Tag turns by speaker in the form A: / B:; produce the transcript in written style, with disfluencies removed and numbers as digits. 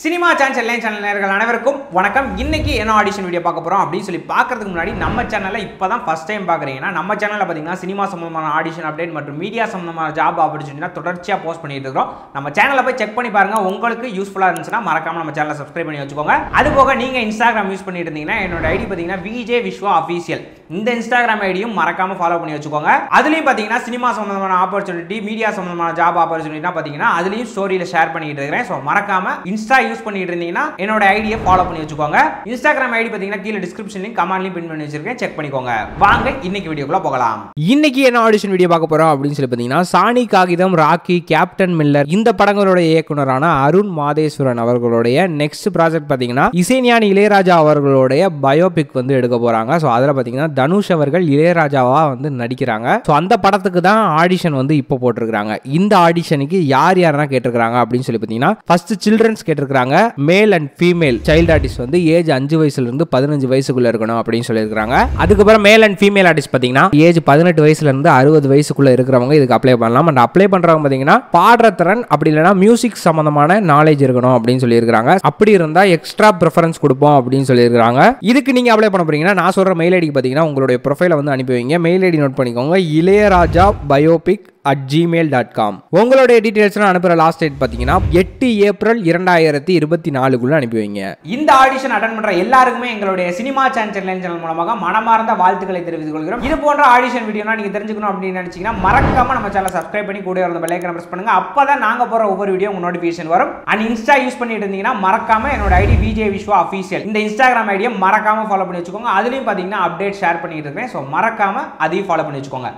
A: Cinema channel நேயர்கள் அனைவருக்கும் வணக்கம். இன்னைக்கு என்ன ஆடிஷன் வீடியோ பார்க்க போறோம் அப்படின்னு சொல்லி பார்க்கறதுக்கு முன்னாடி நம்ம சேனல்ல இப்பதான் ஃபர்ஸ்ட் டைம் பார்க்குறீங்கன்னா நம்ம சேனல்ல பாத்தீங்கன்னா சினிமா சம்பந்தமான ஆடிஷன் அப்டேட் மற்றும் மீடியா சம்பந்தமான ஜாப் ஆப்பர்ச்சுனிட்டினா தொடர்ச்சியா போஸ்ட் பண்ணிட்டு இருக்கோம். நம்ம சேனல்ல போய் செக் பண்ணி பாருங்க. உங்களுக்கு யூஸ்ஃபுல்லா இருந்துச்சுன்னா மறக்காம நம்ம சேனலை சப்ஸ்கிரைப் பண்ணி வச்சுக்கோங்க. அது போக நீங்க இன்ஸ்டாகிராம் யூஸ் பண்ணிட்டு இருந்தீங்கன்னா என்னோட ஐடி பாத்தீங்கன்னா விஜே விஸ்வா அஃபீஷியல். இந்த இன்ஸ்டாகிராம் ஐடியும் மறக்காம ஃபாலோ பண்ணி வச்சுக்கோங்க. அதுலயும் பாத்தீங்கன்னா சினிமா சம்பந்தமான ஆப்பர்ச்சுனிட்டி மீடியா சம்பந்தமான ஜாப் ஆப்பர்ச்சுனிட்டினா பாத்தீங்கன்னா அதுலயும் ஸ்டோரியில ஷேர் பண்ணிட்டு இருக்கேன். ஸோ மறக்காம இன்ஸ்டா யூஸ் பண்ணிட்டு இருந்தீங்கன்னா என்னோட ஐடியை ஃபாலோ பண்ணி வச்சுக்கோங்க. இன்ஸ்டாகிராம் ஐடி பாத்தீங்கன்னா கீழ டிஸ்கிரிப்ஷன்ல கமெண்ட்லயும் பின் பண்ணி வச்சிருக்கேன், செக் பண்ணிக்கோங்க. வாங்க இன்னைக்கு வீடியோக்குள்ள போகலாம். இன்னைக்கு என்ன ஆடிஷன் வீடியோ பார்க்க போறோம் அப்படின்னு சொல்லி பாத்தீங்கன்னா சாணி காகிதம், ராக்கி, கேப்டன் மில்லர் இந்த படங்களோட இயக்குனரான அருண் மாதேஸ்வரன் அவர்களுடைய நெக்ஸ்ட் ப்ராஜெக்ட் பாத்தீங்கன்னா இசைஞானி இளையராஜா அவர்களுடைய பயோபிக் வந்து எடுக்க போறாங்க. ஸோ அதில் பாத்தீங்கன்னா தனுஷ் அவர்கள் இளையராஜாவா வந்து நடிக்கிறாங்க. ஸோ அந்த படத்துக்கு தான் ஆடிஷன் வந்து இப்போ போட்டிருக்காங்க. இந்த ஆடிஷனுக்கு யார் யாரெல்லாம் கேட்டிருக்காங்க அப்படின்னு சொல்லி பாத்தீங்கன்னா ஃபர்ஸ்ட் சில்ட்ரன்ஸ் கேட்டிருக்காங்க. Male and female child artist வந்து ஏஜ் 5 வயசுல இருந்து 15 வயசுக்குள்ள இருக்கணும் அப்படின்னு சொல்லியிருக்காங்க. அதுக்கப்புறம் மேல் அண்ட் ஃபீமேல் ஆர்டிஸ்ட் பாத்தீங்கன்னா ஏஜ் 18 வயசுல இருந்து 60 வயசுக்குள்ள இருக்கிறவங்க இதுக்கு அப்ளை பண்ணலாம். அண்ட் அப்ளை பண்றவங்க பாத்தீங்கன்னா பாடுற திறன் அப்படி இல்லைன்னா மியூசிக் சம்பந்தமான நாலேஜ் இருக்கணும் அப்படின்னு சொல்லியிருக்காங்க. அப்படி இருந்தா எக்ஸ்ட்ரா ப்ரிஃபரன்ஸ் கொடுப்போம் அப்படின்னு சொல்லியிருக்காங்க. இதுக்கு நீங்க அப்ளை பண்ண போறீங்கன்னா நான் சொல்ற மெயில் ஐடிக்கு பாத்தீங்கன்னா உங்களுடைய ப்ரொஃபைலை வந்து அனுப்பி வைங்க. மெயில் ஐடி நோட் பண்ணிக்கோங்க, இளையராஜா பயோபிக் @gmail.com. உங்களுடைய டீடைல்ஸ் அனுப்புற லாஸ்ட் டேட் பாத்தீங்கன்னா 8 ஏப்ரல் 2024 அனுப்பி வைங்க. இந்த ஆடிஷன் அட்டெண்ட் பண்ற எல்லாருக்குமே எங்களுடைய சினிமா சேனல் மூலமாக மனமார்ந்த வாழ்த்துக்களை தெரிவித்துக் கொள்கிறோம். இது போன்ற ஆடிஷன் வீடியோனா நீங்க தெரிஞ்சுக்கணும் அப்படின்னு நினைச்சீங்கன்னா மறக்காம நம்ம சேனலை சப்ஸ்கிரைப் பண்ணி கூட இருந்த பெல் ஐகானை பிரஸ் பண்ணுங்க. அப்பதான் நாங்க போற ஒவ்வொரு வீடியோ உங்க நோட்டிபிகேஷன் வரும். அண்ட் இன்ஸ்டா யூஸ் பண்ணிட்டு இருந்தீங்கன்னா மறக்காம என்னோட ஐடி விஜே விஸ்வா அஃபீஷியல் இந்த இன்ஸ்டாகிராம் ஐடியை மறக்காம ஃபாலோ பண்ணி வச்சுக்கோங்க. அதுலயும் பாத்தீங்கன்னா அப்டேட் ஷேர் பண்ணிட்டு இருக்கேன். ஸோ மறக்காம அதையும் ஃபாலோ பண்ணி வச்சுக்கோங்க.